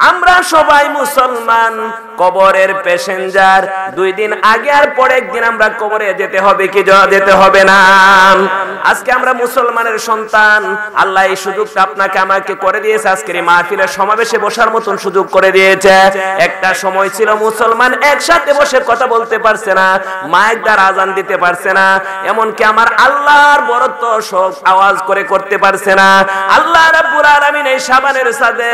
আমরা সবাই মুসলমান, কবরের প্যাসেঞ্জার। 2 দিন আগে আর পরে একদিন আমরা কবরে যেতে হবে কি যেতে হবে না? আজকে আমরা মুসলমানের সন্তান, আল্লাহ এই সুযোগটা আপনাকে আমাকে করে দিয়েছে, আজকের এই মাহফিলের সমাবেশে বসার মতন সুযোগ করে দিয়েছে। একটা সময় ছিল মুসলমান একসাথে বসে কথা বলতে পারছে না, মাইক দ্বারা আজান দিতে পারছে না, এমনকি আমার আল্লাহর বরত্ব সব আওয়াজ করে করতে পারছে না। আল্লাহ রাব্বুল আলামিন এই শাবানের সাথে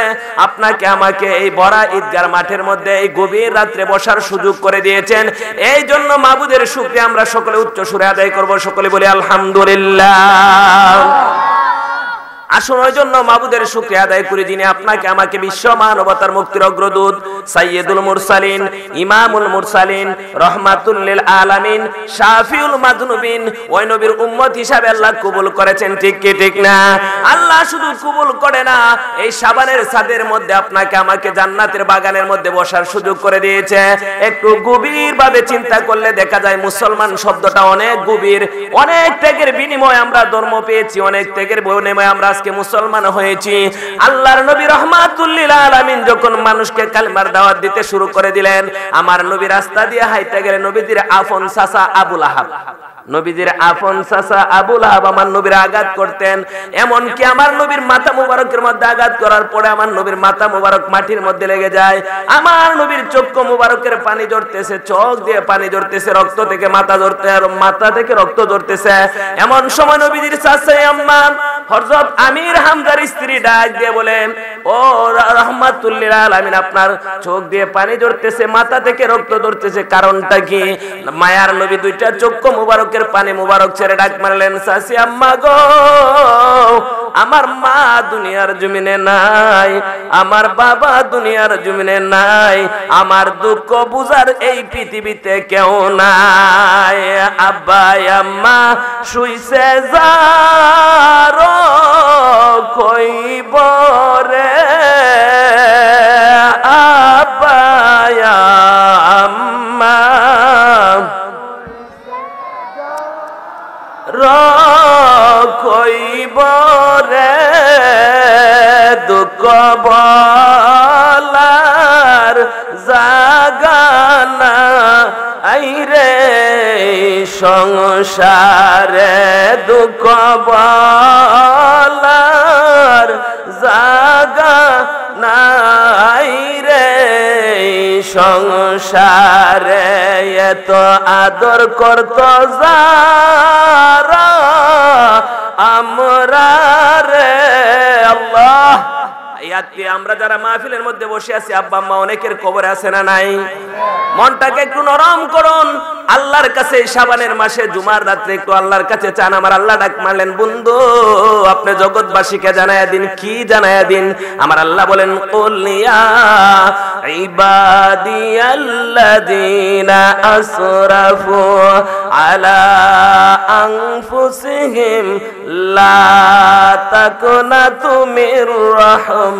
আপনাকে আমাকে এই বড় ঈদগার মাঠের মধ্যে এই গভীর রাত্রে বসার সুযোগ করে দিয়েছেন। এই জন্য মাবুদের শুকরিয়া আমরা সকলে উচ্চ সুরে আদায় করব, সকলে বলি আলহামদুলিল্লাহ। আসুন ওই জন্য মাবুদের শুকরিয়া আদায় করি যিনি আপনাকে আমাকে বিশ্ব মানবতার মুক্তির অগ্রদূত, সাইয়্যিদুল মুরসালিন, ইমামুল মুরসালিন, রহমাতুল লিল আলামিন, শাফিউল মাজনুবিন, ওই নবীর উম্মত হিসাবে আল্লাহ কবুল করেছেন। ঠিক কি ঠিক না? আল্লাহ শুধু কবুল করে না, এই শাবানের ছাদের মধ্যে আপনাকে আমাকে জান্নাতের বাগানের মধ্যে বসার সুযোগ করে দিয়েছে। একটু গভীরভাবে চিন্তা করলে দেখা যায় মুসলমান শব্দটা অনেক গভীর। অনেক ত্যাগের বিনিময়ে আমরা ধর্ম পেয়েছি, অনেক ত্যাগের বিনিময়ে আমরা আজকে মুসলমান হয়েছি। আল্লাহর নবী রাহমাতুল লিল আলামিন যখন মানুষকে কালেমার দাওয়াত দিতে শুরু করে দিলেন, আমার নবী রাস্তা দিয়ে হাইতে গেলে নবীজির আপন চাচা আবু লাহাব, নবীজির আপন চাচা আবু লাহাব আমার নবীর আঘাত করতেন। এমনকি আমার নবীর মাথা মুবারকের মধ্যে আঘাত করার পরে আমার নবীর মাথা মুবারক মাটির মধ্যে লেগে যায়। আমার নবীর চক্ষু মুবারকের পানি ঝরতেছে, চোখ দিয়ে পানি ঝরতেছে, রক্ত থেকে মাথা ঝরতে আর মাথা থেকে রক্ত ঝরতেছে। এমন সময় নবীজির চাচা আম্মা হযরত আমির হামজার স্ত্রী ডাক দিয়ে বলেন, ও রাহমাতুল লিল আলামিন, আপনার চোখ দিয়ে পানি ঝরতেছে, মাথা থেকে রক্ত ঝরতেছে, কারণটা কি? মায়ার নবী দুইটা চক্ষু মুবারক পানি মুবারক ছেড়ে ডাক মারলেন, চাচি আম্মা গো, আমার মা দুনিয়ার জমিনে নাই, আমার বাবা দুনিয়ার জমিনে নাই, আমার দুঃখ বুঝার এই পৃথিবীতে কেউ নাই। আব্বা আম্মা শুইছে যার কইব রে, আব্বা আম্মা কইব রে, দুঃখ বলার জাগানা আইরে সংসারে, দুঃখ বলার জাগানা আইরে সংসারে, এত আদর করত যারা আমরা রে আল্লাহ। আজকে আমরা যারা মাহফিলের মধ্যে বসে আছি, আব্বা আম্মা অনেকের কবরে আছে না নাই? মনটাকে একটু নরম করুন, আল্লাহর কাছে শাবানের মাসে জুমার রাত্রে একটু আল্লাহর কাছে চান। আমার আল্লাহ ডাক মারলেন, বন্ধু আপনি জগৎবাসীকে জানায়া দিন। কি জানায়া দিন? আমার আল্লাহ বলেন, কুল ইয়া ইবাদিয়াল্লাযীনা আসরাফু আলা আনফুসিহিম লা তাকুনাতু মির রাহমাতিল্লাহ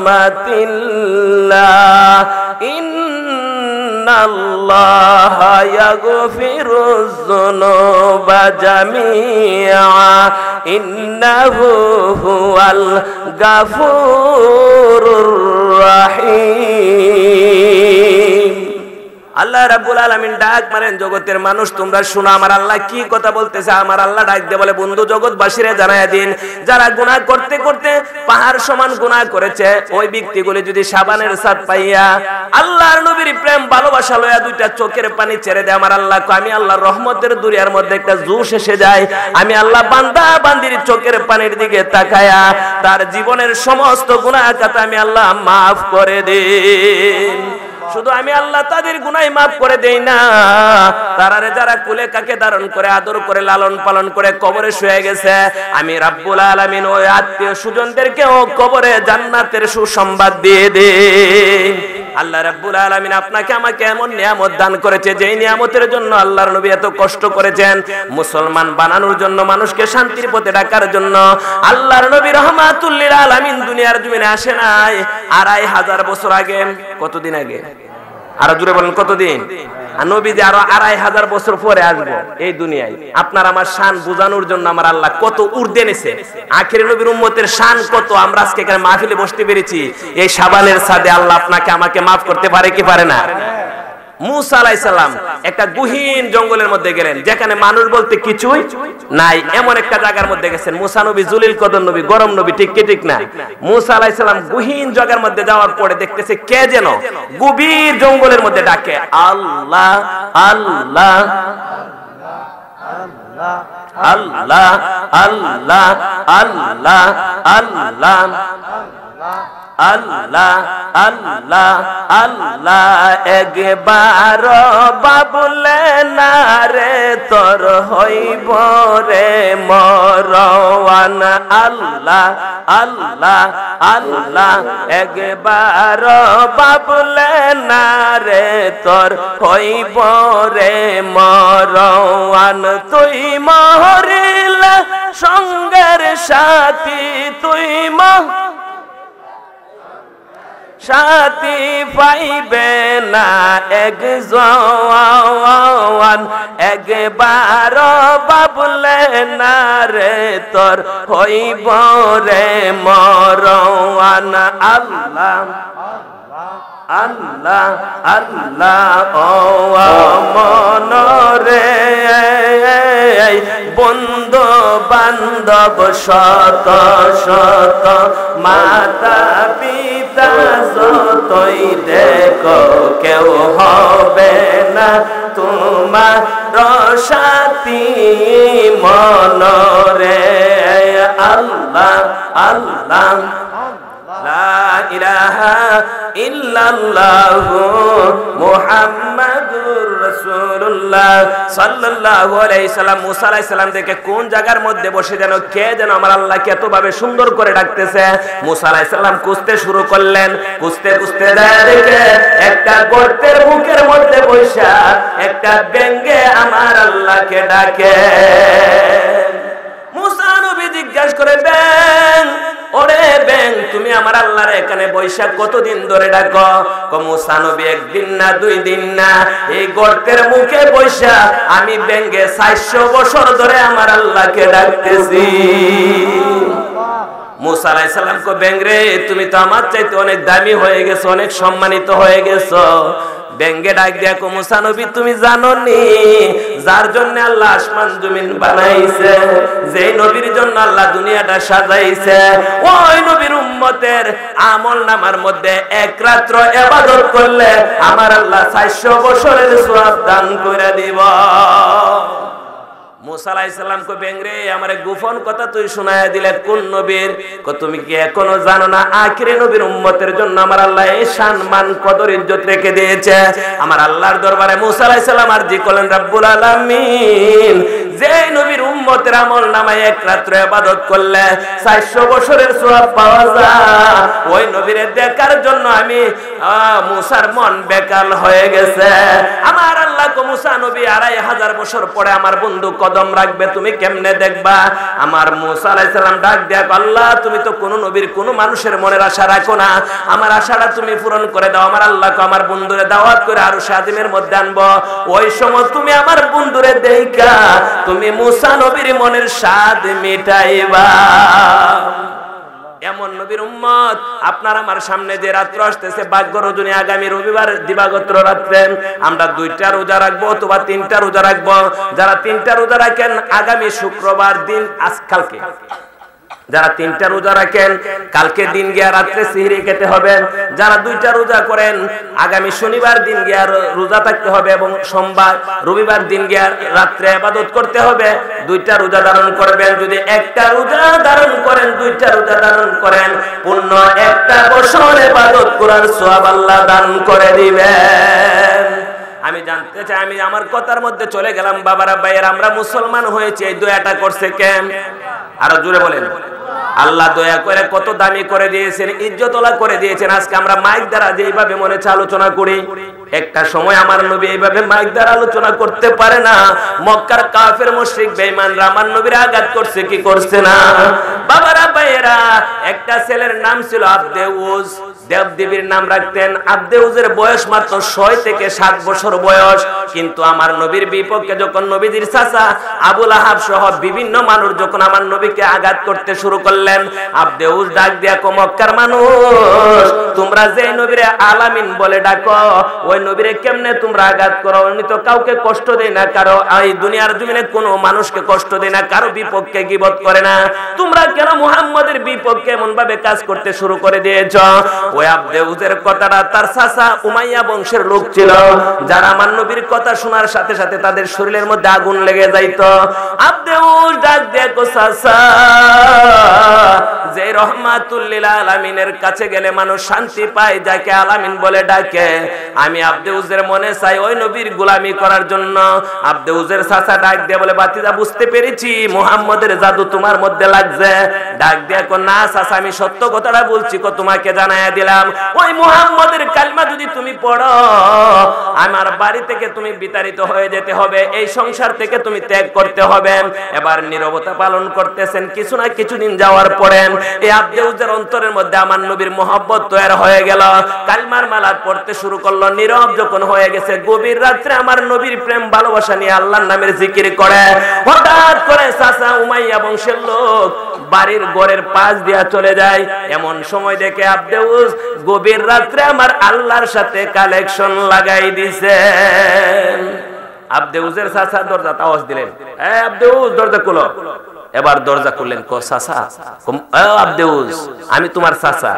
ইন্নাল্লাহা ইয়াগফিরুয যুনুবা জামিআ ইন্নাহু হুয়াল গাফুরুর রাহিম। আল্লাহ রাব্বুল আলামিন ডাক মারেন, জগতের মানুষ তোমরা শোনো আমার আল্লাহ কি কথা বলতেছে। আমার আল্লাহ ডাক দিয়ে বলে, বন্ধু জগৎবাসীরে জানায়া দিন, যারা গুনাহ করতে করতে পাহাড় সমান গুনাহ করেছে, ওই ব্যক্তিগুলি যদি শাবানের চাঁদ পাইয়া আল্লাহর নবীর প্রেম ভালোবাসা লয়া দুইটা চোখের পানি ছেড়ে দেয়, আমার আল্লাহ আমি আল্লাহর রহমতের দুনিয়ার মধ্যে একটা জোশ এসে যায়। আমি আল্লাহ বান্দা বান্দির চোখের পানির দিকে তাকায়া তার জীবনের সমস্ত গুনাহ খাতা আমি আল্লাহ মাফ করে দিই। শুধু আমি আল্লাহ তাদের গুনাহ মাফ করে দেই না, তারারে যারা কুলে কাকে ধারণ করে আদর করে লালন পালন করে কবরে শুয়ে গেছে, আমি রাব্বুল আলামিন ওই আত্মীয় স্বজনদেরকেও কবরে জান্নাতের সুসংবাদ দিয়ে দেই। আল্লাহ রাব্বুল আলামিন আপনাকে আমাকে এমন নিয়ামত দান করেছে, যেই নিয়ামতের জন্য আল্লাহর নবী এত কষ্ট করেছেন, মুসলমান বানানোর জন্য, মানুষকে শান্তির পথে ডাকার জন্য। আল্লাহর নবী রাহমাতুল লিল আলামিন দুনিয়ার জমিনে আসে নাই 2500 বছর আগে। কতদিন আগে? আরো জোরে বলেন কতদিন? আর নবীজি আরো 2500 বছর পরে আসবো এই দুনিয়ায়। আপনার আমার শান বোঝানোর জন্য আমার আল্লাহ কত ঊর্ধ্বে নিছে, আখির নবীর উম্মতের শান কত। আমরা আজকে এখানে মাহফিলে বসতে পেরেছি, এই শাবানের সাদে আল্লাহ আপনাকে আমাকে মাফ করতে পারে কি পারে না? মুসা আলাইহিস সালাম একটা গহীন জঙ্গলের মধ্যে গেলেন, যেখানে মানুষ বলতে কিছুই নাই, এমন একটা জায়গার মধ্যে গেছেন। মুসা নবী জলিল কদর নবী, গরম নবী, ঠিক কি ঠিক না? মুসা আলাইহিস সালাম গহীন জায়গার মধ্যে যাওয়ার পরে দেখতেছে কে যেন গভীর জঙ্গলের মধ্যে ডাকে, আল্লাহ আল্লাহ আল্লাহ আল্লাহ আল্লাহ আল্লাহ আল্লাহ আল্লাহ আল্লাহ। একবার বাবুলে না রে তোর হইব রে মরওয়ান, আল্লাহ আল্লাহ আল্লাহ। একবার বাবুলে না রে তোর হইব রে মরওয়ান, তুই মরিলে সঙ্গের সাথী, তুই সাথী পাইবে না একজন। একবার বাবুলে না রে তোর হইব রে মরওয়ান, আল্লাহ আল্লাহ আল্লাহ। ও মনরে বন্ধু বান্ধব শত শত, মাতা পিতা যতই দেখো কেউ হবে না তোমার সাথী মনরে। আল্লাহ আল্লাহ লা ইলাহা ইল্লাল্লাহু মুহাম্মাদুর রাসূলুল্লাহ সাল্লাল্লাহু আলাইহি সাল্লাম মুসা আলাইহিস সালাম দেখে কোন জায়গার মধ্যে বসে যেন কে যেন আমার আল্লাহকে এতভাবে সুন্দর করে ডাকতেছে। মুসা আলাইহিস সালাম খুঁজতে শুরু করলেন, খুঁজতে খুঁজতে দেখে একটা গর্তের মুখের মধ্যে বসা একটা ব্যাঙে আমার আল্লাহকে ডাকে। মুসা নবী জিজ্ঞাসা করে, ব্যাঙ ওরে ব্যাঙ তুমি আমার আল্লাহর এখানে বৈশাখ কতদিন ধরে ডাকো? মুসা নবী একদিন না দুই দিন না, এই গর্তের মুখে বৈশা আমি ব্যাঙে 400 বছর ধরে আমার আল্লাহকে ডাকতেছি। মুসা আলাইহিস সালাম কো, ব্যাঙ রে তুমি তো আমার চাইতে অনেক দামি হয়ে গেছো, অনেক সম্মানিত হয়ে গেছো। ব্যাঙে ডাক দিয়া কো, মুসা নবী তুমি জানো নি যার জন্য আল্লাহ আসমান জমিন বানাইছে, যেই নবীর জন্য আল্লাহ দুনিয়াটা সাজাইছে, ওই নবীর উম্মতের আমল নামার মধ্যে এক রাত্র ইবাদত করলে আমার আল্লাহ 400 বছরের সওয়াব দান করে দিব। মুসা আলাইহিস সালাম কো, ব্যাঙ রে আমার গোপন কথা তুই শোনায়া দিলে কোন নবীর? কো তুমি কি এখনো জানো না আখিরি নবীর উম্মতের জন্য আমার আল্লাহ এই সম্মান কদর ইজ্জত রেখে দিয়েছে। আমার আল্লাহর দরবারে মুসা আলাইহিস সালাম আরজি করলেন, রব্বুল আলামিন যে নবীর উম্মতের আমল নামায় এক রাত্র ইবাদত করলে 400 বছরের সওয়াব পাওয়া যায়, ওই নবীর দেখার জন্য আমি মুসার মন বেকাল হয়ে গেছে। আমার আল্লাহ কো, মুসা নবী 2500 বছর পরে আমার বন্ধু কদম রাখবে, তুমি কেমনে দেখবা? আমার মুসা আলাইহিস সালাম ডাক দেয়া, আল্লাহ তুমি তো কোন নবীর কোন মানুষের মনের আশা রাখো না, আমার আশাটা তুমি পূরণ করে দাও। আমার আল্লাহকে আমার বন্ধুরে দাওয়াত করে আরো শাদিমের মধ্যে আনবো, ওই সময় তুমি আমার বন্ধুরে দেইখা তুমি মুসা নবীর মনের স্বাদ মিটাইবা। এমন নবীর উম্মত আপনার আমার সামনে যে রাত্র আসতেছে ভাগ্য রজনী, আগামী রবিবার দিবাগত রাত্রে আমরা 2টা রোজা রাখবো অথবা 3টা রোজা রাখবো। যারা 3টা রোজা রাখেন আগামী শুক্রবার দিন আজকালকে, যারা 3টা রোজা রাখেন কালকে দিন গিয়া রাত্রে সিহরি খেতে হবে। যারা 2টা রোজা করেন আগামী শনিবার দিন গিয়া রোজা থাকতে হবে এবং সোমবার রবিবার দিন গিয়া রাত্রে ইবাদত করতে হবে। 2টা রোজা ধারণ করবেন। যদি একটা রোজা ধারণ করেন, 2টা রোজা ধারণ করেন, পূর্ণ একটা বছর ইবাদত করার সওয়াব আল্লাহ দান করে দিবেন। আমি জানতে চাই, আমি আমার কথার মধ্যে চলে গেলাম। বাবারা ভাইয়ের আমরা মুসলমান হয়েছে এই দয়াটা করছে কেন? আরো জোরে বলেন। আল্লাহ দয়া করে কত দামি করে দিয়েছেন, ইজ্জতওয়ালা করে দিয়েছেন। আজকে আমরা মাইক দ্বারা যেভাবে মনে হচ্ছে আলোচনা করি, একটা সময় আমার নবী এইভাবে মাইক দ্বারা আলোচনা করতে পারে না। মক্কার কাফের মুশরিক বেঈমানরা আমার নবীর আঘাত করছে কি করছে না? বাবারা ভাইয়েরা, একটা ছেলের নাম ছিল আব্দে উজ। দেবদেবীর নাম রাখতেন। আব্দেউজের বয়স মাত্র 6 থেকে 7 বছর বয়স। কিন্তু আমার নবীর বিপক্ষে যখন নবীজির চাচা আবু লাহাব সহ বিভিন্ন মানুষ যখন আমার নবীকে আঘাত করতে শুরু করলেন, আব্দেউজ ডাক দিয়া কো মক্কার মানুষ, তোমরা যে নবীরে আলামিন বলে ডাকো, ওই নবীরে কেমনে তোমরা আঘাত করো? উনি তো কাউকে কষ্ট দেয় না, কারো এই দুনিয়ার জমিনে কোনো মানুষকে কষ্ট দেয় না, কারো বিপক্ষে গীবত করে না। তোমরা কেন মুহাম্মদের বিপক্ষে এমন ভাবে কাজ করতে শুরু করে দিয়েছ? ওই আব্দেউজের কথাটা তার চাচা উমাইয়া বংশের লোক ছিল, যারা আমার নবীর কথা শোনার সাথে সাথে তাদের শরীরের মধ্যে আগুন লেগে যাইত। আব্দেউজ ডাক দিয়ে কো চাচা, যে রহমাতুল লিল আলামিনের কাছে গেলে মানুষ শান্তি পায়, যাকে আলামিন বলে ডাকে, আমি আব্দেউজের মনে চাই ওই নবীর গোলামি করার জন্য। আব্দেউজের চাচা ডাক দিয়ে বলে, বাতিজা বুঝতে পেরেছি মুহাম্মদের জাদু তোমার মধ্যে লাগছে। ডাক দিয়ে কো না চাচা, আমি সত্য কথাটা বলছি, কো তোমাকে জানাইয়া দিলাম, ওই মুহাম্মদের কালিমা যদি তুমি পড়ো, আমার বাড়ি থেকে তুমি বিতাড়িত হয়ে যেতে হবে, এই সংসার থেকে তুমি ত্যাগ করতে হবে। এবার নীরবতা পালন করতেছেন। কিছু না কিছুদিন যাওয়ার পরে এই আব্দেউজের অন্তরের মধ্যে আমার নবীর মহব্বত তৈরি হয়ে গেল। কালিমার মালা পড়তে শুরু করলো। নীরব যখন হয়ে গেছে, গভীর রাত্রে আমার নবীর প্রেম ভালোবাসা নিয়ে আল্লাহর নামের জিকির করে। হঠাৎ করে চাচা উমাইয়া বংশের লোক বাড়ির ঘরের পাশ দিয়া চলে যায়। এমন সময় দেখে আব্দেউজ গভীর রাত্রে আমার আল্লাহর সাথে কালেকশন লাগাই দিছে। আব্দেউজের চাচা দরজা আওয়াজ দিলেন, আব্দেউজ দরজা খুলো। এবার দরজা খুললেন। কো চাচা, আব্দেউজ আমি তোমার চাচা,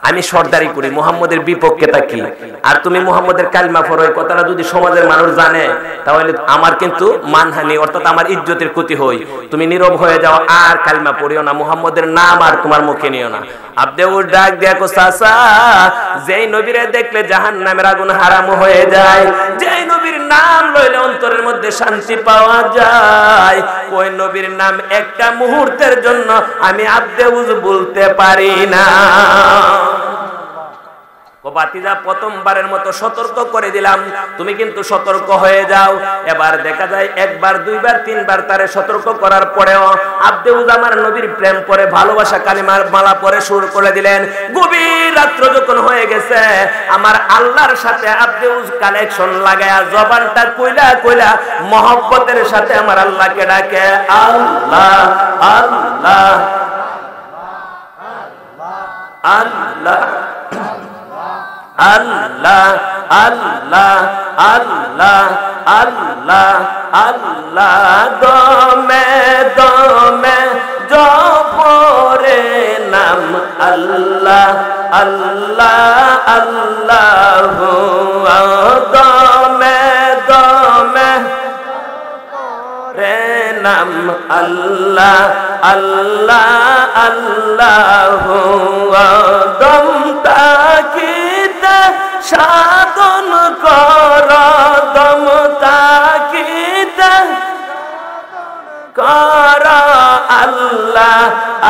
আমি সর্দারি করি, মুহাম্মদের বিপক্ষে থাকি, আর তুমি মুহাম্মদের কালিমা পড়ো, এই কথাটা যদি সমাজের মানুষ জানে তাহলে আমার কিন্তু মানহানি অর্থাৎ আমার ইজ্জতের ক্ষতি হয়। তুমি নীরব হয়ে যাও, আর কালিমা পড়িও না, মুহাম্মদের নাম আর তোমার মুখে নিও না। আব্দেউজ ডাক দিয়া কো চাচা, যেই নবীরে দেখলে জাহান্নামের আগুন হারাম হয়ে যায়, যেই নবীর নাম লইলে অন্তরের মধ্যে শান্তি পাওয়া যায়, ওই নবীর নাম একটা মুহূর্তের জন্য আমি আব্দেউজ বলতে পারি না। ও বাতিজা, প্রথমবারের মতো সতর্ক করে দিলাম, তুমি কিন্তু সতর্ক হয়ে যাও। এবার দেখা যায় একবার, দুইবার, তিনবার তারে সতর্ক করার পরেও আব্দেউজ আমার নবীর প্রেম পরে ভালোবাসা কালিমার মালা পরে শুরু করে দিলেন। গভীর রাত্র যখন হয়ে গেছে, আমার আল্লাহর সাথে আব্দেউজ কালেকশন লাগায়া জবানটা কইলা কইলা মহব্বতের সাথে আমার আল্লাহকে ডাকে, আল্লাহ আল্লাহ আল্লাহ আল্লাহ আল্লাহ আল্লাহ আল্লাহ আল্লাহ। দমে দমে জপরে নাম আল্লাহ আল্লাহ আল্লাহ। দমে দমে রে নাম আল্লাহ আল্লাহ আল্লাহ। দম তাকিতে সাধন কর, দম তাকিতে কর আল্লাহ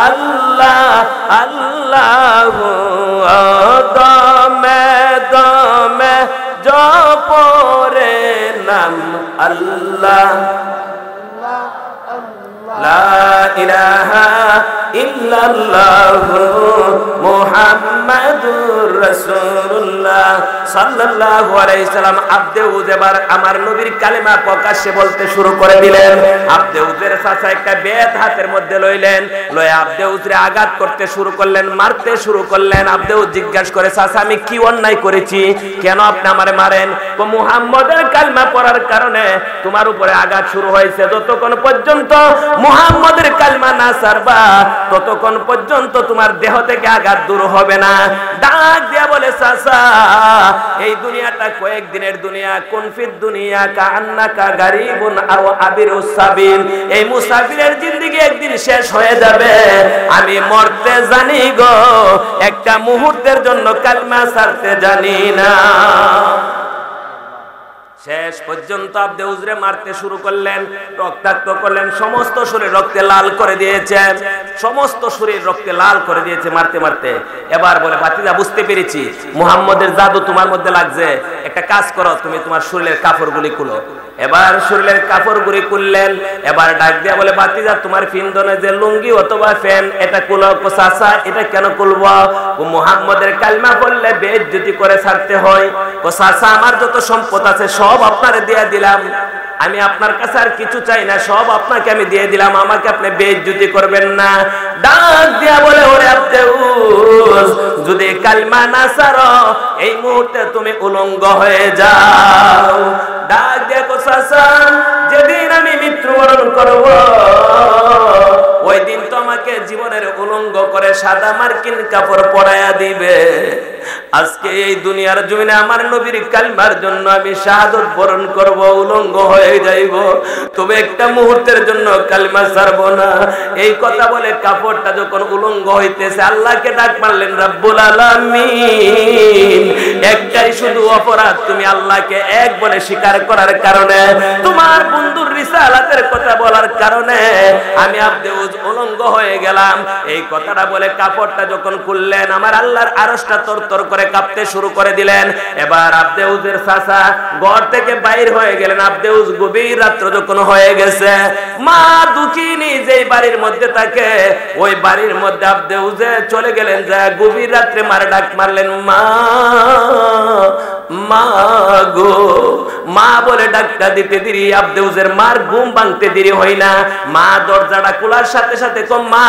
আল্লাহ আল্লাহ। দমে দমে জপরে নাম আল্লাহ। লা ইলাহা ইল্লাল্লাহ মুহাম্মাদুর রাসূলুল্লাহ সাল্লাল্লাহু আলাইহি সাল্লাম। আব্দেউজ এবার আমার নবীর কালিমা প্রকাশ্যে বলতে শুরু করে দিলেন। আব্দেউজের চাচা একটা বেত হাতের মধ্যে লইলেন, লয়ে আব্দেউজরে আঘাত করতে শুরু করলেন, মারতে শুরু করলেন। আব্দেউজ জিজ্ঞাসা করে, চাচা আমি কি অন্যায় করেছি, কেন আপনি আমারে মারেন? তো মুহাম্মদের কালিমা পড়ার কারণে তোমার উপরে আঘাত শুরু হয়েছে। যতক্ষণ পর্যন্ত মুহাম্মদের কালিমা না ছাড়বা, ততক্ষণ পর্যন্ত তোমার দেহ থেকে আঘাত দূর হবে না। ডাক দিয়া বলে, চাচা এই দুনিয়াটা কয়েকদিনের দুনিয়া, কুনফিদ দুনিয়া কান্নাকা গারিবুন আও আবিরুস সাবিল। এই মুসাফিরের জিন্দেগি একদিন শেষ হয়ে যাবে, আমি মরতে জানি গো, একটা মুহূর্তের জন্য কালিমা ছাড়তে জানি না। শেষ পর্যন্ত আব্দেউজরে মারতে শুরু করলেন, রক্তাক্ত করলেন, সমস্ত শরীর রক্তে লাল করে দিয়েছেন, সমস্ত শরীর রক্তে লাল করে দিয়েছে মারতে মারতে। এবার বলে, ভাতিজা বুঝতে পেরেছি মুহাম্মদের জাদু তোমার মধ্যে লাগছে, একটা কাজ করো, তুমি তোমার শরীরের কাপড়গুলি খুলো। এবার শরীরের কাপড় গুড়ি খুললেন, এবার ডাক দিয়া বলে বাতিজা তোমার পিন্দনে যে লুঙ্গি অথবা ফ্যান এটা খুলো। চাচা এটা কেন খুলবো? মুহাম্মদের কালিমা বললে বেইজ্জতি করে ছাড়তে হয়। চাচা আমার যত সম্পদ আছে সব আপনারে দিয়ে দিলাম, আমি আপনার কাছে আর কিছু চাই না, সব আপনাকে আমি দিয়ে দিলাম, আমাকে আপনি বেইজ্জতি করবেন না। ডাক দিয়া বলে ওরে আব্দেউস যদি কালিমা না ছাড়ো এই মুহূর্তে তুমি উলঙ্গ হয়ে যাও। ডাক দিয়া কো চাচা যেদিন আমি মৃত্যুবরণ করব ওই দিন তো আমাকে জীবনের উলঙ্গ করে সাদা মার্কিন কাপড় পরাইয়া দিবে। আজকে এই দুনিয়ার জমিনে আমার নবীর কালিমার জন্য আমি শাহাদত বরণ করব, উলঙ্গ হয়ে যাইব, তবে একটা মুহূর্তের জন্য কালিমা ছাড়বো না। এই কথা বলে কাপড়টা যখন উলঙ্গ হইতেছে আল্লাহকে ডাক মারলেন রব্বুল আলামিন একটাই শুধু অপরাধ, তুমি আল্লাহকে এক বলে স্বীকার করার কারণে, তোমার বন্ধুর রিসালাতের কথা বলার কারণে আমি আব্দেউজ উলঙ্গ হয়ে গেলাম। এই কথাটা বলে কাপড়টা যখন খুললেন আমার আল্লাহর আরশটা তরতর করে কাঁপতে শুরু করে দিলেন। এবার আব্দেউজের চাচা ঘর থেকে বাইর হয়ে গেলেন। আব্দেউজ গভীর রাত্র যখন হয়ে গেছে, মা দুঃখিনী যেই বাড়ির মধ্যে থাকে ওই বাড়ির মধ্যে আব্দেউজে চলে গেলেন, যা গভীর রাত্রে মার ডাক মারলেন মা মা গো। মা বলে ডাকটা দিতে দেরি, আব্দেউজের মার ঘুম ভাঙতে দেরি হয় না। মা দরজাটা খোলার সাথে সাথে কম মা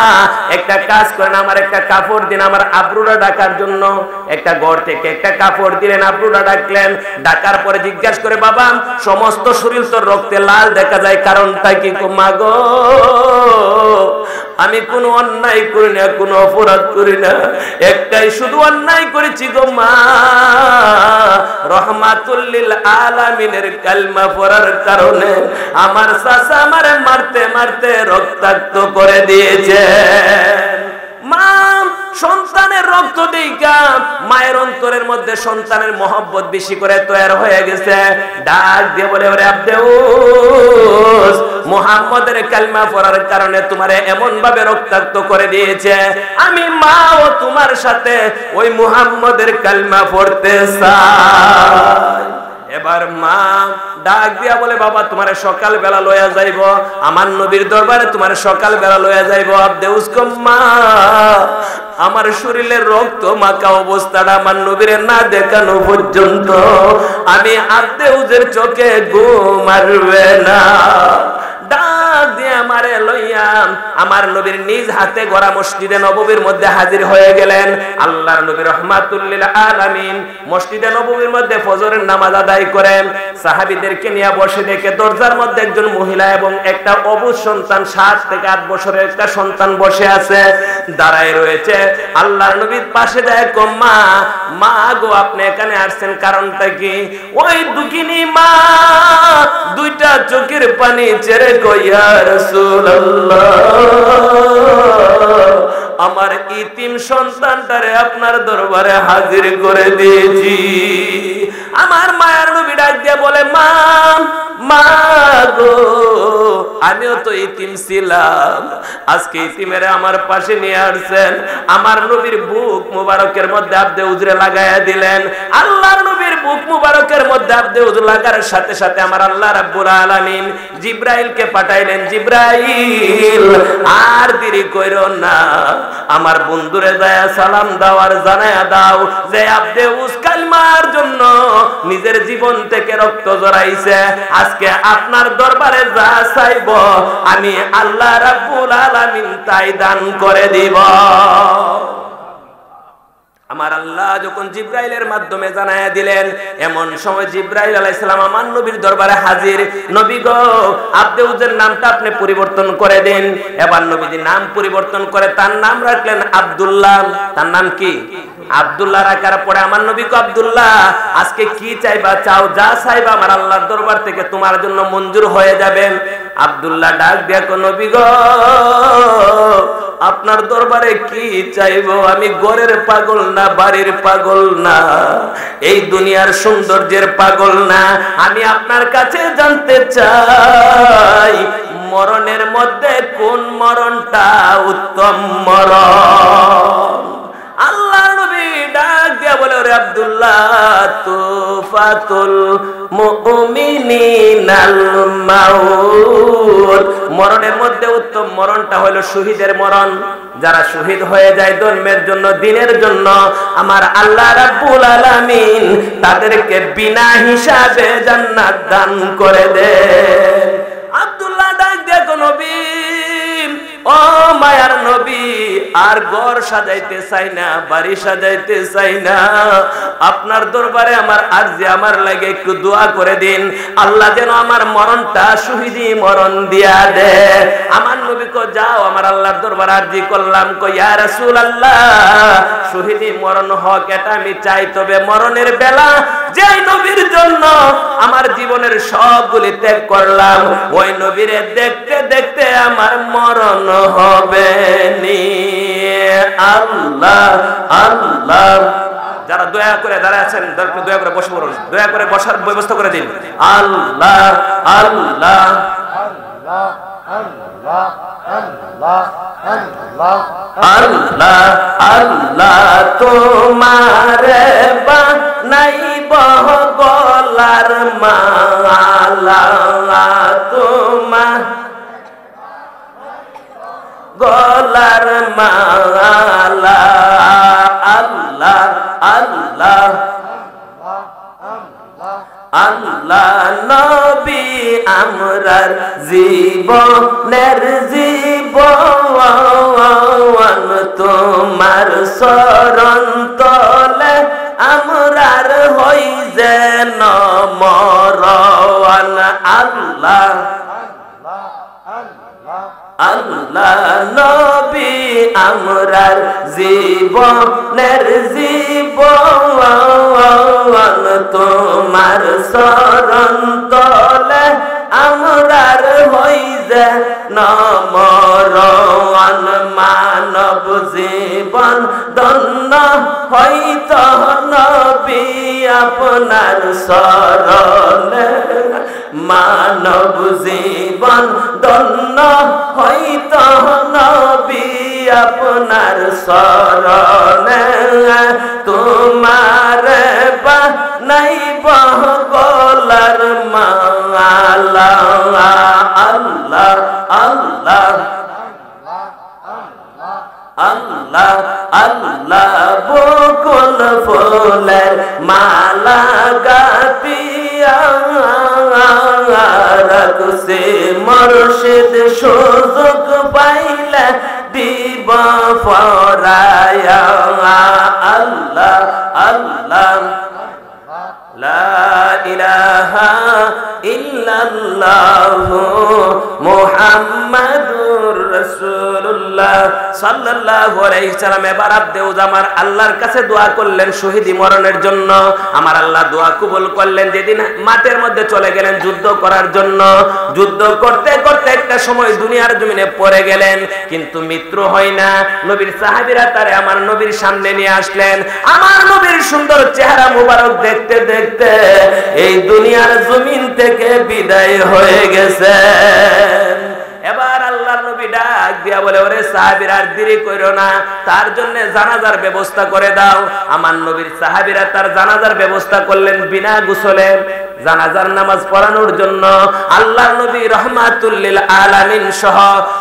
একটা কাজ করেন, আমার একটা কাপড় দিন আমার আব্রুরা ডাকার জন্য। একটা ঘর থেকে একটা কাপড় দিলেন, আব্রুরা ডাকলেন। ডাকার পরে জিজ্ঞাসা করে বাবা সমস্ত শরীর তো রক্তে লাল দেখা যায়, কারণটা কি? মা গো আমি কোনো অন্যায় করি না, কোনো অপরাধ করি না, একটাই শুধু অন্যায় করেছি গো মা, রহমাতুল লিল আলামিনের কালিমা পড়ার কারণে আমার চাচা আমারে মারতে মারতে রক্তাক্ত করে দিয়েছে। মা সন্তানের রক্ত দেখা মায়ের অন্তরের মধ্যে সন্তানের মহব্বত বেশি করে তৈরি হয়ে গেছে। ডাক দিয়ে বলে ওরে আব্দেউস মুহাম্মদের কালিমা পড়ার কারণে তোমারে এমন ভাবে রক্তাক্ত করে দিয়েছে, আমি মাও তোমার সাথে ওই মুহাম্মদের কালিমা পড়তে চাই। এবার মা ডাক দিয়া বলে বাবা তোমারে সকাল বেলা লয়া যাইব, আমার নবীর দরবারে তোমারে সকাল বেলা লয়া যাইব। আব্দেউস কো মা আমার শরীরের রক্ত মাখা অবস্থাটা আমার নবীরে না দেখানো পর্যন্ত আমি আব্দেউজের চোখে ঘুম আসবে না। ডাক দিয়ে আমারে লইয়া আমার নবীর নিজ হাতে গড়া মসজিদে নববীর মধ্যে হাজির হয়ে গেলেন। আল্লাহর নবী রহমাতুল লিল আলামিন মসজিদে নববীর মধ্যে ফজরের নামাজ আদায় করেন। সাহাবীদেরকে নিয়ে বসে দেখে দরজার মধ্যে একজন মহিলা এবং একটা অবুঝ সন্তান 7 থেকে 8 বছরের একটা সন্তান বসে আছে, দাঁড়ায় রয়েছে। আল্লাহর নবীর পাশে যায় মা মা গো আপনি এখানে আসছেন কারণটা কি? ওই দুঃখিনী মা দুইটা চোখের পানি ছেড়ে কইয়া রাসূলুল্লাহ আমার ইতিম সন্তানটারে আপনার দরবারে হাজির করে দিয়েছি। আমার মায়ের নবী ডাক দিয়ে বলে মা মা গো আমিও তো ইতিম ছিলাম, আজকে ইতিমের আমার পাশে নিয়ে আসছেন। আমার নবীর বুক মুবারকের মধ্যে আব্দেউজরে লাগায়া দিলেন। আল্লাহর নবীর বুক মুবারকের মধ্যে আব্দেউজ লাগার সাথে সাথে আমার আল্লাহ রাব্বুল আলামিন জিব্রাইলকে পাঠাইলেন, জিব্রাইল আর দেরি কইরো না, আমার বন্ধুরে যায় সালাম দাও আর জানায়া দাও যে আব্দেউজ কালিমার জন্য নিজের জীবন থেকে রক্ত ঝরাইছে, আজকে আপনার দরবারে যা চাইব আমি আল্লাহ রাব্বুল আলামিন তাই দান করে দিব। আমার আল্লাহ যখন জিব্রাইলের মাধ্যমে জানায়া দিলেন, এমন সময় জিব্রাইল আলাইহিস সালাম আমার নবীর দরবারে হাজির। নবী গো আব্দেউজের নামটা আপনি পরিবর্তন করে দেন। এবার নবীজি নাম পরিবর্তন করে তার নাম রাখলেন আব্দুল্লাহ। তার নাম কি? আব্দুল্লাহ রাখার পরে আমার নবী কো আব্দুল্লাহ আজকে কি চাইবা চাও, যা চাইবা আমার আল্লাহর দরবার থেকে তোমার জন্য মঞ্জুর হয়ে যাবে। আব্দুল্লাহ ডাক দিয়া কো নবী গো আপনার দরবারে কি চাইবো? আমি ঘরের পাগল না, বাড়ির পাগল না, এই দুনিয়ার সৌন্দর্যের পাগল না, আমি আপনার কাছে জানতে চাই মরণের মধ্যে কোন মরণটা উত্তম মরণ। আল্লাহ নবী ডাক দিয়া বলে ওরে আব্দুল্লাহ তুফ তুহফাতুল মুমিনিনাল মাউত। মরণের মধ্যে উত্তম মরণটা হলো শহীদের মরণ। যারা শহীদ হয়ে যায় ধর্মের জন্য, দিনের জন্য, আমার আল্লাহ রাব্বুল আলামিন তাদেরকে বিনা হিসাবে জান্নাত দান করে দেন। আব্দুল্লাহ ডাক দিয়ে নবী, ও মায়ার নবী, আর ঘর সাজাইতে চাই না, বাড়ি সাজাইতে চাই না, আপনার দরবারে আমার আরজি, আমার লাগে একটু দোয়া করে দিন, আল্লাহ যেন আমার মরণটা শহীদি মরণ দিয়া দে। আমার নবী কো যাও, আমার আল্লাহর দরবারে আরজি করলাম, কো ইয়া রাসূলুল্লাহ, শহীদি মরণ হোক এটা আমি চাই, তবে মরণের বেলা যেই নবীর জন্য আমার জীবনের সবগুলি ত্যাগ করলাম, ওই নবীরে দেখতে দেখতে আমার মরণ হবে নি। আল্লাহ আল্লাহ। যারা দয়া করে দাঁড়ায় আছেন, দয়া করে বসে পড়ুন, দয়া করে বসার ব্যবস্থা করে দিন। আল্লাহ আল্লাহ আল্লাহ আল্লাহ আল্লাহ। তোমার বানাইব গলার মালা, তোমার গলার মালা। আল্লাহ আল্লাহ আল্লাহ। নবী আমরার জীবনের জীবন, তোমার শরণ তলে আমরার হই যেন মরণ। আল্লাহ আল্লাহ। নবী আমরার জীবনের জীবন, তোমার শরণ তলে আমরার হই যেন মরণ। মানব জীবন ধন্য হইত নবী আপনার শরণে, মানব জীবন ধন্য হইত নবী আপনার শরণে। তোমার বানাইব গলার মালা। আল্লাহ আল্লাহ আল্লাহ আল্লাহ। বকুল ফুলের মালা গাপিয়া রাখছে মুর্শিদ, সুযোগ পাইলে দিব ফরায়া। আল্লাহ আল্লাহ। লা ইলাহা ইল্লাল্লাহু মুহাম্মাদুর রাসূলুল্লাহ সাল্লাল্লাহু আলাইহি সাল্লাম। এবার আব্দে আমার আল্লাহর কাছে দোয়া করলেন শহীদি মরণের জন্য। আমার আল্লাহ দোয়া কবুল করলেন। যেদিন মাঠের মধ্যে চলে গেলেন যুদ্ধ করার জন্য, যুদ্ধ করতে করতে একটা সময় দুনিয়ার জমিনে পড়ে গেলেন, কিন্তু মৃত্যু হয় না। নবীর সাহাবীরা তারে আমার নবীর সামনে নিয়ে আসলেন। আমার নবীর সুন্দর চেহারা মুবারক দেখতে দেখতে এই দুনিয়ার জমিন থেকে বিদায় হয়ে গেছে। এবার আল্লাহর নবী ডাক দিয়া বলে, ওরে সাহাবীরা আর দেরি কইরো না, তার জন্য জানাজার ব্যবস্থা করে দাও। আমার নবীর সাহাবীরা তার জানাজার ব্যবস্থা করলেন বিনা গোসলে, জানাজার নামাজ পড়ানোর জন্য। আল্লাহর নবী রহমাতুল লিল আলামিন সহ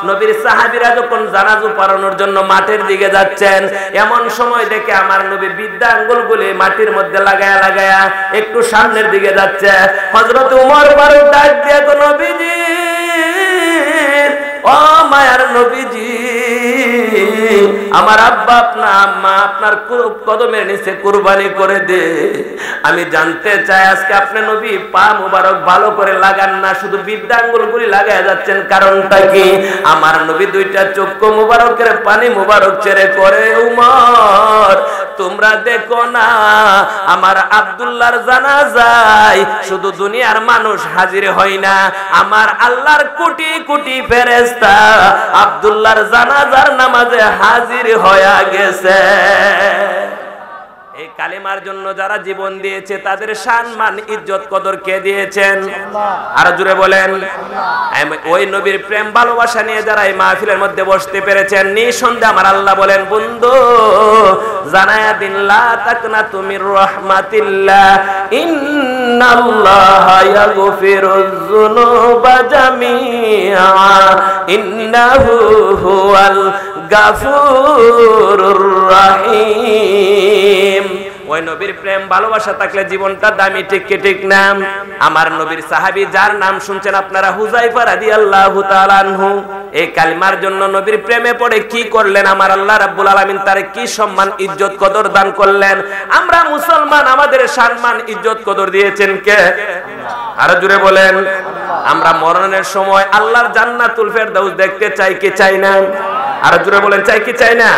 নবীর সাহাবীরা যখন জানাজা পড়ানোর জন্য মাঠের দিকে যাচ্ছেন, এমন সময় দেখে আমার নবী বিদ্যা আঙ্গুলগুলি মাটির মধ্যে লাগায়া লাগায়া একটু সামনের দিকে যাচ্ছে। হযরত ওমর ফারুক ডাক দিয়ে, নবীজি, ও মায়ার নবীজি, আমার আব্বা আপনার আম্মা আপনার কদমের নিচে কুরবানি করে দে। আমি জানতে চাই আজকে আপনি নবী পা মুবারক ভালো করে লাগান না, শুধু বিদ্যা আঙ্গুলগুলি লাগায়া যাচ্ছেন, কারণটা কি? আমার নবী দুইটা চক্ষু মুবারকের পানি মুবারক ছেড়ে করে, উমর তোমরা দেখো না আমার আব্দুল্লাহর জানাজায় শুধু দুনিয়ার মানুষ হাজির হয় না, আমার আল্লাহর কোটি কোটি ফেরেশতা আব্দুল্লাহর জানাজার নামাজে হাজির হয়ে গেছে। এই কালেমার জন্য যারা জীবন দিয়েছে তাদের সম্মান ইজ্জত কদর কে দিয়েছেন? আর জোরে বলেন। ওই নবীর প্রেম ভালোবাসা নিয়ে যারা এই মাহফিলের মধ্যে বসতে পেরেছেন, নিঃসন্দেহে আমার আল্লাহ বলেন, বন্ধু জানায়া দিন লা তাকনাতু মির রাহমাতিল্লাহ ইন্নাল্লাহা ইয়াগফিরুয যুনুবা জামিআ ইন্নাহু হুয়াল গাফুরুর রহিম। ওই নবীর প্রেম ভালোবাসা থাকলে জীবনটা দামি, ঠিক কি ঠিক না? আমার নবীর সাহাবী যার নাম শুনছেন আপনারা, হুযায়ফা রাদিয়াল্লাহু তাআলা আনহু, এই কালিমার জন্য নবীর প্রেমে পড়ে কি করলেন আমার আল্লাহ রাব্বুল আলামিন তারে কি সম্মান ইজ্জত কদর দান করলেন। আমরা মুসলমান, আমাদের সম্মান ইজ্জত কদর দিয়েছেন কে? আরো জোরে বলেন। আমরা মরণের সময় আল্লাহর জান্নাতুল ফেরদাউস দেখতে চাই কি চাই না? আরো জোরে বলেন, চাই কি চাই না?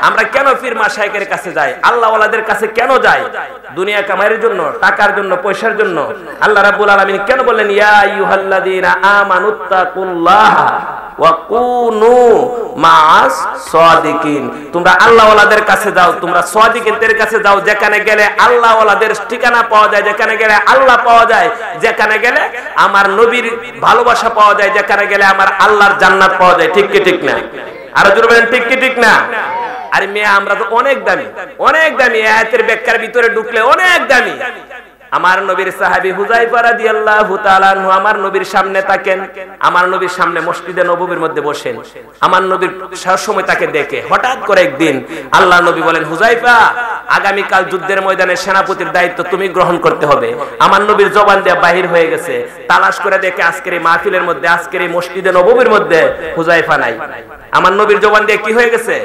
আমরা কেন পীর মাশায়েখের কাছে যাই? আল্লাহ ওয়ালাদের কাছে কেন যাই? দুনিয়া কামাইয়ের জন্য, টাকার জন্য, পয়সার জন্য? আল্লাহ রাব্বুল আলামিন কেন বললেন ইয়া আইয়ুহাল্লাযীনা আমানুত্তাকুল্লাহা ওয়া কুনু মাআস সাদিকিন? তোমরা আল্লাহ ওয়ালাদের কাছে যাও, তোমরা সাদিকিনদের কাছে যাও, যেখানে গেলে আল্লাহ ওয়ালাদের ঠিকানা পাওয়া যায়, যেখানে গেলে আল্লাহ পাওয়া যায়, যেখানে গেলে আমার নবীর ভালোবাসা পাওয়া যায়, যেখানে গেলে আমার আল্লাহর জান্নাত পাওয়া যায়। ঠিক কি ঠিক না? আর জোরে বলেন, ঠিক কি ঠিক না? আরে মেয়ে, আমরা তো অনেক দামি, অনেক দামি, আয়াতের ব্যাখ্যার ভিতরে ঢুকলে অনেক দামি। আমার নবীর সাহাবী হুযায়ফা রাদিয়াল্লাহু তাআলা আনহু আমার নবীর সামনে থাকেন, আমার নবীর সামনে মসজিদে নববীর মধ্যে বসেন। আমার নবীর সব সময় তাকে দেখে হঠাৎ করে একদিন আল্লাহ নবী বলেন, হুযায়ফা, আগামী কাল যুদ্ধের ময়দানে সেনাপতির দায়িত্ব তুমি গ্রহণ করতে হবে। আমার নবীর জবান দিয়ে বাহির হয়ে গেছে, তালাশ করে দেখে আজকের এই মাহফিলের মধ্যে, আজকের এই মসজিদে নববীর মধ্যে হুযায়ফা নাই। আমার নবীর জবান দিয়ে কি হয়ে গেছে?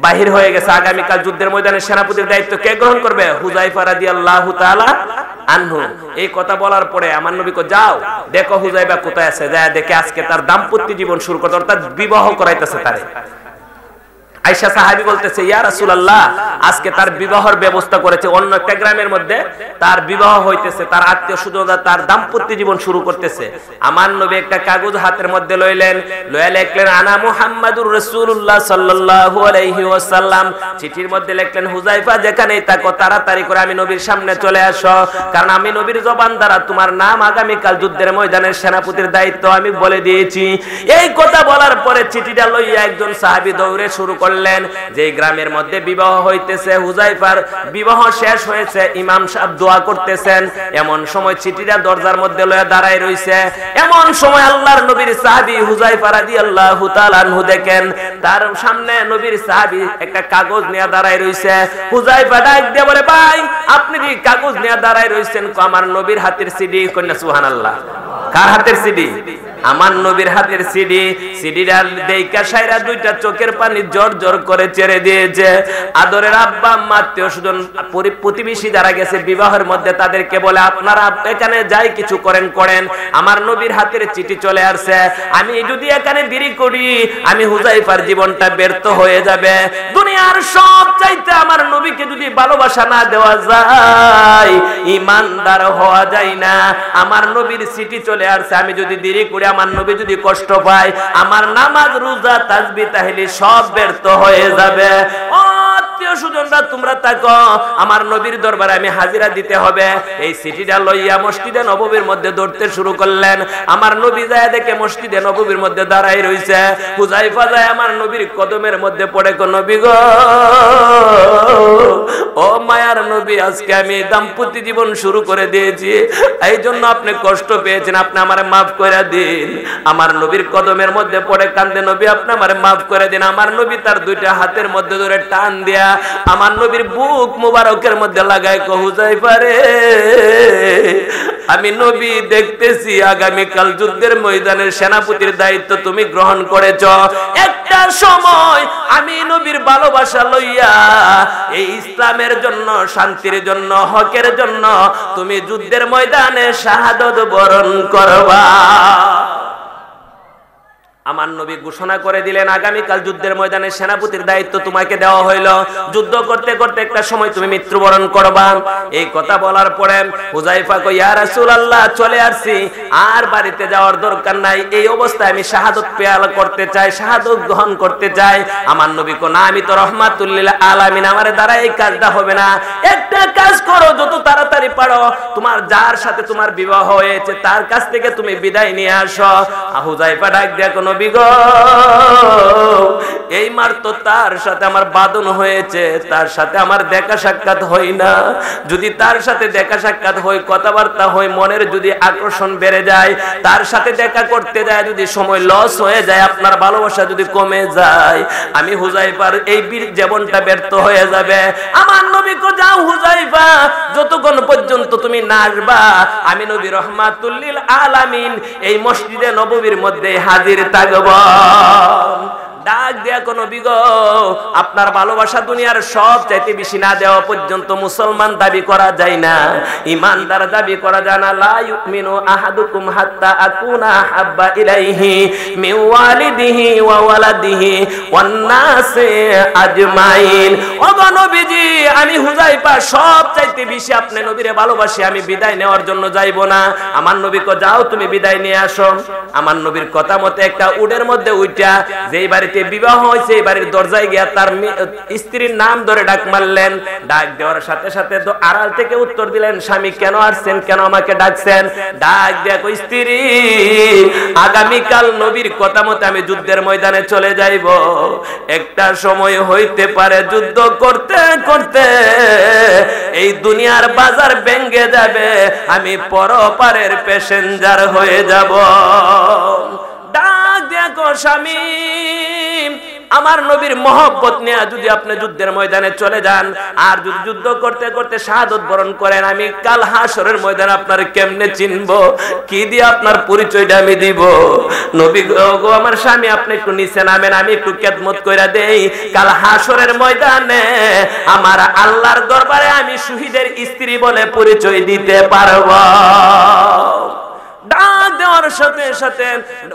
বাহির হয়ে গেছে। আগামী কাল যুদ্ধের ময়দানে সেনাপতির দায়িত্ব কে গ্রহণ করবে? হুযায়ফা রাদিয়াল্লাহু তাআলা আনহু। এই কথা বলার পরে আমার নবী কো, যাও দেখো হুযায়ফা কোথায় আছে, যায় দেখে আজকে তার দাম্পত্য জীবন শুরু করতে, অর্থাৎ বিবাহ করাইতেছে তারে। আয়েশা সাহাবী বলতেছে, ইয়া রাসূলুল্লাহ, আজকে তার বিবাহের ব্যবস্থা করেছে, অন্য একটা গ্রামের মধ্যে তার বিবাহ হইতেছে, তার আত্মীয় স্বজনরা তার দাম্পত্য জীবন শুরু করতেছে। আমার নবী একটা কাগজ হাতের মধ্যে লইলেন, লইয়া লিখলেন আনা মুহাম্মাদুর রাসূলুল্লাহ সাল্লাল্লাহু আলাইহি ওয়াসাল্লাম। চিঠির মধ্যে লিখলেন, হুযায়ফা যেখানেই থাকো তাড়াতাড়ি করে আমি নবীর সামনে চলে আসো, কারণ আমি নবীর জবান দ্বারা তোমার নাম আগামী কাল যুদ্ধের ময়দানের সেনাপতির দায়িত্ব আমি বলে দিয়েছি। এই কথা বলার পরে চিঠিটা লইয়া একজন সাহাবী দৌড়ে শুরু করলেন। যে গ্রামের মধ্যে বিবাহ হইতেছে, হুযায়ফার বিবাহ শেষ হয়েছে, ইমাম সাহেব দোয়া করতেছেন। এমন সময় চিঠিটা দরজার মধ্যে লয়ে দাঁড়ায় রইছে। এমন সময় আল্লাহর নবীর সাহাবী হুযায়ফা রাদিয়াল্লাহু তাআলা আনহু দেখেন তার সামনে নবীর সাহাবী একটা কাগজ নিয়ে দাঁড়ায় রইছে। হুযায়ফা ডাক দিয়ে বলে, ভাই আপনি কি কাগজ নিয়ে দাঁড়ায় রইছেন? আমার নবীর হাতের সিডি। কন্যা সুবহানাল্লাহ। কার হাতের সিডি? আমার নবীর হাতের সিডি। সিডিটা দেইকা সাইরা দুইটা চোখের পানি জোর জোর করে ছেড়ে দিয়েছে। আদরের আব্বা আম্মা, আত্মীয় স্বজন, প্রতিবেশী যারা গেছে বিবাহের মধ্যে, তাদেরকে বলে আপনারা এখানে যাই কিছু করেন করেন, আমার নবীর হাতের চিঠি চলে আসছে। আমি যদি এখানে দেরি করি আমি হুযায়ফার জীবনটা ব্যর্থ হয়ে যাবে। দুনিয়ার সব চাইতে আমার নবীকে যদি ভালোবাসা না দেওয়া যায় ঈমানদার হওয়া যায় না। আমার নবীর চিঠি চলে আসছে, আমি যদি দেরি করি, আমার নবী যদি কষ্ট পায়, আমার নামাজ রোজা তাসবিহ তাহলিল সব ব্যর্থ হয়ে যাবে। ও আত্মীয় স্বজনরা তোমরা থাকো, আমার নবীর দরবারে আমি হাজিরা দিতে হবে। এই চিঠিটা লইয়া মসজিদে নববীর মধ্যে দৌড়তে শুরু করলেন। আমার নবী যায় দেখে মসজিদে নববীর মধ্যে দাঁড়াই রইছে। হুযায়ফা যায় আমার নবীর কদমের মধ্যে পড়ে, কো নবী গো, ও মায়ার নবী, আজকে আমি দাম্পত্য জীবন শুরু করে দিয়েছি, এই জন্য আপনি কষ্ট পেয়েছেন, আপনি আমারে মাফ করে দিন। আমার নবীর কদমের মধ্যে পড়ে কান্দে, নবী আপনি আমারে মাফ করে দিন। আমার নবী তার দুইটা হাতের মধ্যে ধরে টান দিয়া আমার নবীর বুক মুবারকের মধ্যে লাগায়, কো হুযায়ফা রে, আমি নবী দেখতেছি আগামী কাল যুদ্ধের ময়দানের সেনাপতির দায়িত্ব তুমি গ্রহণ করেছ। একটা সময় আমি নবীর ভালোবাসা লইয়া এই ইসলামের জন্য, শান্তির জন্য, হকের জন্য তুমি যুদ্ধের ময়দানে শাহাদত বরণ করবা। আমার নবী ঘোষণা করে দিলেন আগামীকাল যুদ্ধের ময়দানে সেনাপতির দায়িত্ব তোমাকে দেওয়া হইল, যুদ্ধ করতে করতে একটা সময় তুমি মৃত্যুবরণ করবা। এই কথা বলার পরে হুযায়ফা কয়, ইয়া রাসূলুল্লাহ, চলে আসছি, আর বাড়িতে যাওয়ার দরকার নাই, এই অবস্থায় আমি শাহাদাত পেয়াল করতে চাই, শাহাদাত গ্রহণ করতে চাই। আমার নবী কয়, না, আমি তো রাহমাতুল লিল আলামিন, আমার দ্বারা এই কাজটা হবে না। একটা কাজ করো, যত তাড়াতাড়ি পারো তোমার যার সাথে তোমার বিবাহ হয়েছে তার কাছ থেকে তুমি বিদায় নিয়ে আসো। হুযায়ফা ডাক দেয়া, কোন বিগো, এই মার তো তার সাথে আমার বাদন হয়েছে, তার সাথে আমার দেখা সাক্ষাৎ হই না। যদি তার সাথে দেখা সাক্ষাৎ হই, কথাবার্তা হই, মনের যদি আকর্ষণ বেড়ে যায়, তার সাথে দেখা করতে যায়, যদি সময় লস হয়ে যায়, আপনার ভালোবাসা যদি কমে যায়, আমি হুযায়ফার এই জীবনটা ব্যর্থ হয়ে যাবে। আমার নবী কো, যাও হুযায়ফা, যতক্ষণ পর্যন্ত তুমি না আসবা আমি নবী রাহমাতুল লিল আলামিন এই মসজিদে নববীর মধ্যে হাজির থাকব। ডাক দেয়া, কোন বিগো, আপনার ভালোবাসা দুনিয়ার সব চাইতে বেশি না দেওয়া পর্যন্ত মুসলমান দাবি করা যায় না, ইমানদার দাবি করা যায় না। লা ইউমিনু আহাদুকুম হাত্তা আকুনা হাব্বা ইলাইহি মিন ওয়ালিদিহি ওয়া ওয়ালাদিহি ওয়ান নাসি আজমাইন। ও নবীজি, আমি হুযায়ফা সব চাইতে বেশি আপনি নবীরে ভালোবাসি, আমি বিদায় নেওয়ার জন্য যাইব না। আমার নবী কো, যাও তুমি বিদায় নিয়ে আসো। আমার নবীর কথা মতে একটা উটের মধ্যে উঠা যেই বাড়িতে বিবাহ হয়েছে এই বাড়ির দরজায় গিয়া তার স্ত্রীর নাম ধরে ডাক মারলেন। ডাক দেওয়ার সাথে সাথে তো আড়াল থেকে উত্তর দিলেন, স্বামী কেন আসছেন, কেন আমাকে ডাকছেন? ডাক দেয়া, কই, স্ত্রী, আগামীকাল নবীর কথা মতে আমি যুদ্ধের ময়দানে চলে যাইব। একটা সময় হইতে পারে যুদ্ধ করতে করতে এই দুনিয়ার বাজার ভেঙে যাবে, আমি পরপারের প্যাসেঞ্জার হয়ে যাব। ডাক দেখো, স্বামী, আমার নবীর মহব্বত নিয়ে যদি আপনি যুদ্ধের ময়দানে চলে যান আর যদি যুদ্ধ করতে করতে শাহাদাত বরণ করেন, আমি কাল হাসরের ময়দানে আপনার কেমনে চিনব, কি দিয়ে আপনার পরিচয়টা আমি দিব? নবী গো, আমার স্বামী, আপনি একটু নিচে নামেন, আমি একটু খেদমত কইরা দেই, কাল হাসরের ময়দানে আমার আল্লাহর দরবারে আমি শহীদের স্ত্রী বলে পরিচয় দিতে পারব। ডাক দেওয়ার সাথে সাথে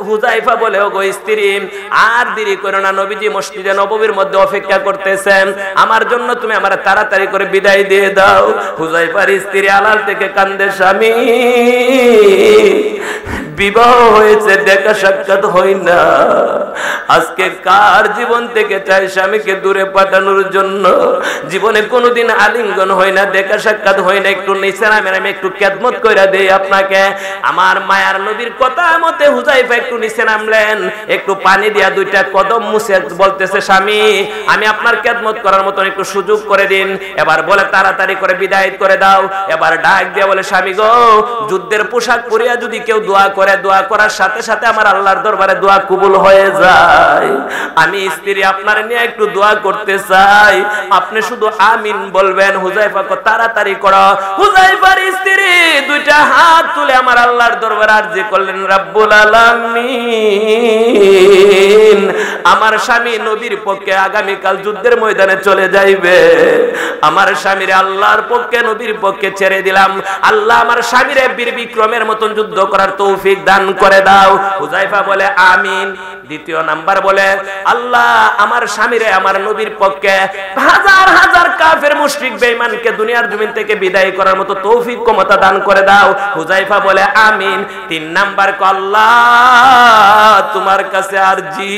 হুযায়ফা বলে, ও গো স্ত্রী, আর দেরি করো না, নবীজি মসজিদে নববীর মধ্যে অপেক্ষা করতেছেন, আমার জন্য তুমি আমার তাড়াতাড়ি করে বিদায় দিয়ে দাও। হুযায়ফার স্ত্রী আড়াল থেকে কান্দে, স্বামী, বিবাহ হয়েছে, দেখা সাক্ষাৎ হই না, আজকে কার জীবন থেকে চাই স্বামীকে দূরে পাঠানোর জন্য? জীবনে কোনোদিন আলিঙ্গন হয় না, দেখা সাক্ষাৎ হয় না, একটু নিচে নামেন, আমি একটু খেদমত কইরা দেই আপনাকে। আমার মায়ার নবীর কথা মতে হুযায়ফা একটু নিচে নামলেন, একটু পানি দিয়া দুইটা কদম মুছে বলতেছে, স্বামী, আমি আপনার খেদমত করার মতন একটু সুযোগ করে দিন, এবার বলে তাড়াতাড়ি করে বিদায় করে দাও। এবার ডাক দিয়া বলে, স্বামী গো, যুদ্ধের পোশাক পরিয়া যদি কেউ দোয়া করে, দোয়া করার সাথে সাথে আমার আল্লাহর দরবারে দোয়া কবুল হয়ে যায়। আমি স্ত্রী আপনার নিয়ে একটু দোয়া করতে চাই, আপনি শুধু আমিন বলবেন। হুযায়ফা কো, তাড়াতাড়ি করো। হুযায়ফার স্ত্রী দুইটা হাত তুলে আমার আল্লাহর দরবারে আরজি করলেন, রব্বুল আলামিন, আমার স্বামী নবীর পক্ষে আগামীকাল যুদ্ধের ময়দানে চলে যাইবে, আমার স্বামীরে আল্লাহর পক্ষে নবীর পক্ষে ছেড়ে দিলাম, আল্লাহ আমার স্বামীরে বীর বিক্রমের মতন যুদ্ধ করার তৌফিক দান করে দাও। হুযায়ফা বলে, আমিন। দ্বিতীয় নাম্বার বলে, আল্লাহ আমার স্বামীরে আমার নবীর পক্ষে হাজার হাজার কাফের মুশরিক বেঈমানকে দুনিয়ার জমিন থেকে বিদায় করার মতো তৌফিক ক্ষমতা দান করে দাও। হুযায়ফা বলে, আমিন। তিন নাম্বার, আল্লাহ তোমার কাছে আরজি,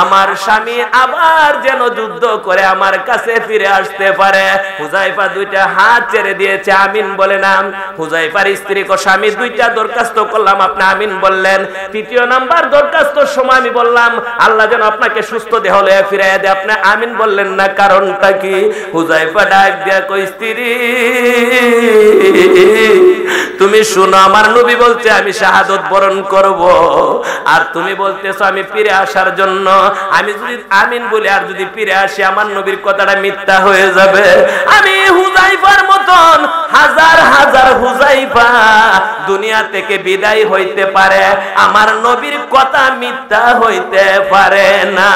আমার স্বামী আবার যেন যুদ্ধ করে আমার কাছে ফিরে আসতে পারে। হুযায়ফা দুইটা হাত ছেড়ে দিয়েছে, আমিন বলে নাম। হুযায়ফার স্ত্রী কো, স্বামী, দুইটা দরখাস্ত করলাম, আপনি আমিন বললেন, তৃতীয় নাম্বার দরখাস্তর সময় আমি বললাম আল্লাহ যেন আপনাকে সুস্থ দেহ লয়ে ফিরাইয়া দেয়, আপনি আমিন বললেন না, কারণটা কি? হুযায়ফা ডাক দিয়া কই, স্ত্রী, তুমি শুনো, আমার নবী বলছে আমি শাহাদাত বরণ করব, আর তুমি বলতেছো আমি ফিরে আসার জন্য। আমি যদি আমিন বলি আর যদি ফিরে আসি, আমার নবীর কথাটা মিথ্যা হয়ে যাবে। আমি হুযায়ফার মতন হাজার হাজার হুযায়ফা দুনিয়া থেকে বিদায় হইতে পারে, আমার নবীর কথা মিথ্যা হইতে পারে না।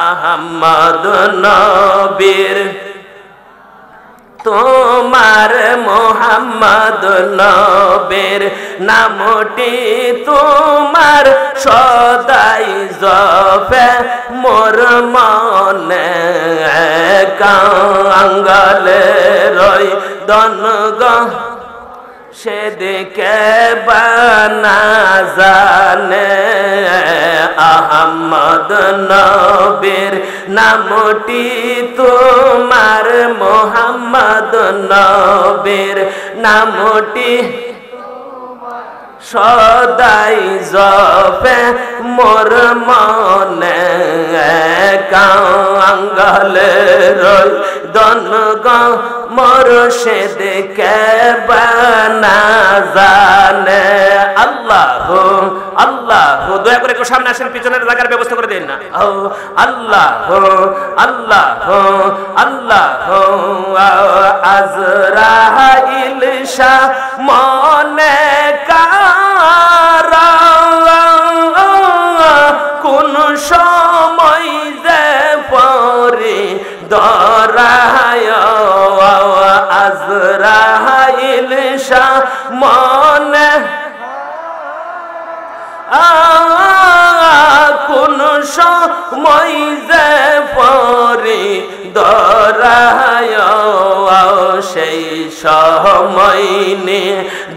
আহমদ নবীর তোমার মোহাম্মদ নবীর নামটি তোমার সদাই জপে মোর মনে কাঙ্গালে রই দনগ সেদিকে বানা জানে আহমদ নবীর নামটি তোমার মোহাম্মদ নবীর নামটি সদাই জপে মোর মনে কাঙ্গালে রই দনগ মোরশেদ কে বানা জানে আল্লাহ আল্লাহ। দয়া করে একটু সামনে আসেন, পিছনের জায়গার ব্যবস্থা করে দিন না। আল্লাহ আল্লাহ আল্লাহ আজরাইল শাহ মনে কারা কোন সময় যে পরে দরায় আজরাইল শাহ মনে কোন সময় যে পরে দরায় সেই সময় নে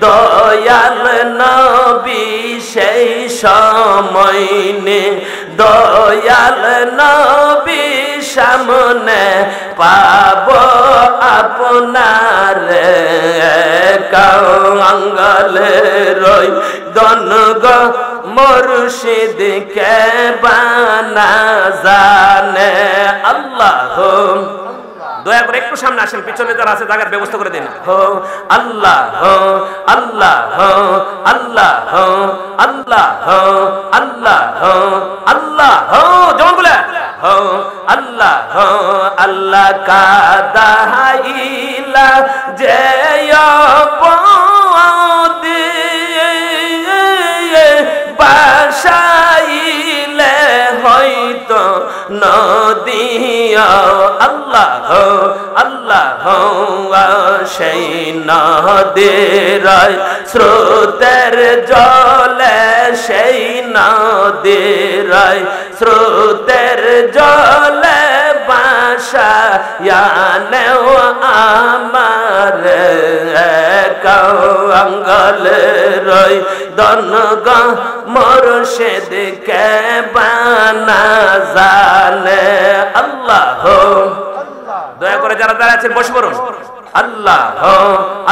দয়াল নবী সেই সময় নে দয়াল নবী সামনে পাব আপনার কাঙ্গালে রই দনগ মুর্শিদ কে বানা জানে আল্লাহ। দয়া করে একটু সামনে আসেন, পিছনে যারা আছে জায়গার ব্যবস্থা করে দিন। আল্লাহ আল্লাহ আল্লাহ আল্লাহ আল্লাহ আল্লাহ যেমন বলে আল্লাহ আল্লাহ কাদাইলা যে বাসাইলে হয়তো নদিয়া আল্লাহ আল্লাহ সেই নদীর স্রোতের জলে সেই নদীর স্রোতের জলে বাসায়ানে আমার কাঙ্গালে রই দনগ মুর্শিদ কে বানা জানে আল্লাহ। দয়া করে যারা যারা আছেন বসে পড়ুন। আল্লাহ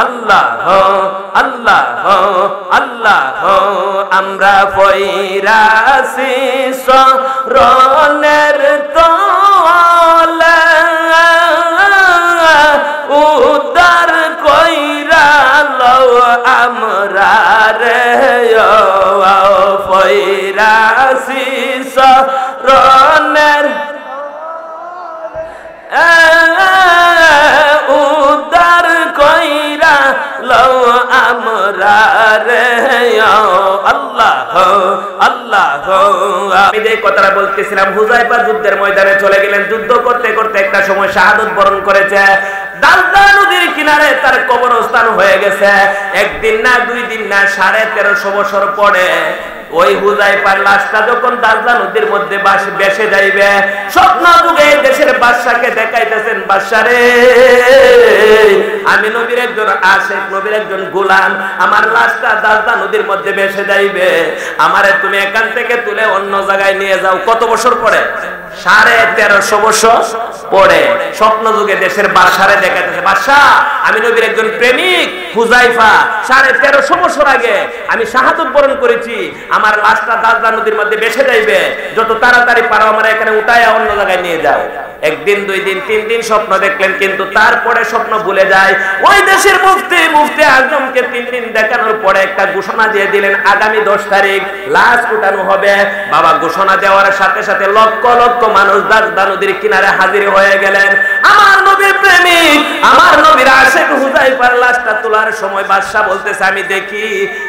আল্লাহ আল্লাহ আল্লাহ আমরা পয়রাসি শরণের তলে উদ্ধার কইরা লও আমরা রে পয়রাসি শরণের উদ্ধার কইরা লও আমরা রে আল্লাহ আল্লাহ। আমি যে কথাটা বলতেছিলাম, হুযায়ফা যুদ্ধের ময়দানে চলে গেলেন, যুদ্ধ করতে করতে একটা সময় শাহাদাত বরণ করেছে। দালদা নদীর কিনারে তার কবরস্থান হয়ে গেছে। একদিন না দুই দিন না 1350 বছর পরে ওই হুযায়ফার লাশটা যখন দালদা নদীর মধ্যে ভেসে যাইবে, স্বপ্ন যুগে দেশের বাদশাকে দেখাইতেছেন, বাদশা রে আমি নবীর একজন আশিক, নবীর একজন গোলাম, আমার লাশটা দালদা নদীর মধ্যে ভেসে যাইবে, আমারে তুমি এখান থেকে তুলে অন্য জায়গায় নিয়ে যাও। কত বছর পরে? 1350 বছর পরে স্বপ্ন যুগে দেশের বাদশারে দেখাইতেছে, বাদশা আমি নবীর একজন প্রেমিক হুযায়ফা, 1350 বছর আগে আমি শাহাদাত বরণ করেছি, আমার লাশটা দালদা নদীর মধ্যে ভেসে যাইবে, যত তাড়াতাড়ি পারো আমার এখানে উঠায়া অন্য জায়গায় নিয়ে যাও। একদিন দুই দিন তিন দিন স্বপ্ন দেখলেন, কিন্তু তারপরে স্বপ্ন ভুলে যায়। ওই দেশের মুফতি আজমকে 3 দিন দেখানোর পরে একটা ঘোষণা দিয়ে দিলেন, আগামী 10 তারিখ লাশ উঠানো হবে। বাবা ঘোষণা দেওয়ার সাথে সাথে লক্ষ লক্ষ মানুষ দালদা নদীর কিনারে হাজির হয়ে গেলেন। আমার নবীর প্রেমিক, আমার নবীর আশিক হুযায়ফার লাশটা তোলার সময় বাদশা বলতেছে, আমি দেখি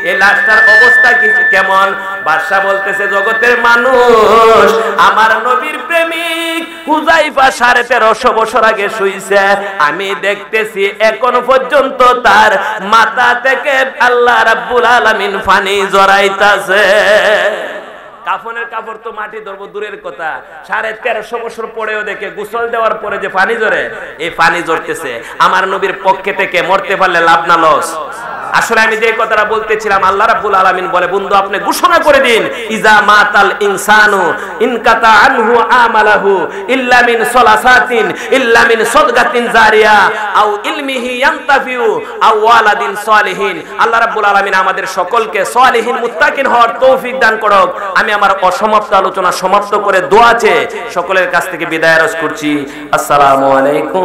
এই লাশটার অবস্থা কেমন। বাদশা বলতেছে, জগতের মানুষ, আমার নবীর প্রেমিক হুযায়ফা 1350 বছর আগে শুইছে, আমি দেখতেছি এখন পর্যন্ত তার মাথা থেকে আল্লাহ রাব্বুল আলামিন পানি জড়াইতাছে। কাফনের কাপড় তো মাটি ধরবো দূরের কথা, 1350 বছর পরেও দেখে গোসল দেওয়ার পরে যে পানি ঝরে, এই পানি ঝরতেছে। আমার নবীর পক্ষে থেকে মরতে পারলে লাভ না লস? আসলে আমি যে কথাটা বলতেছিলাম, আল্লাহ রাব্বুল আলামিন বলে, বন্ধু আপনি ঘোষণা করে দিন, ইজা মাতাল ইনসানু ইনকাতা আনহু আমালাহু ইল্লা মিন সালাসাতিন ইল্লা মিন সাদগাতিন জারিয়া আও ইলমিহি ইয়ানতাফিউ আও ওয়ালাদিন সালিহিন। আল্লাহ রাব্বুল আলামিন আমাদের সকলকে সালিহিন মুত্তাকিন হওয়ার তৌফিক দান করুক। আমি আমার অসমাপ্ত আলোচনা সমাপ্ত করে দোয়া চেয়ে সকলের কাছ থেকে বিদায় আরজ করছি। আসসালামু আলাইকুম।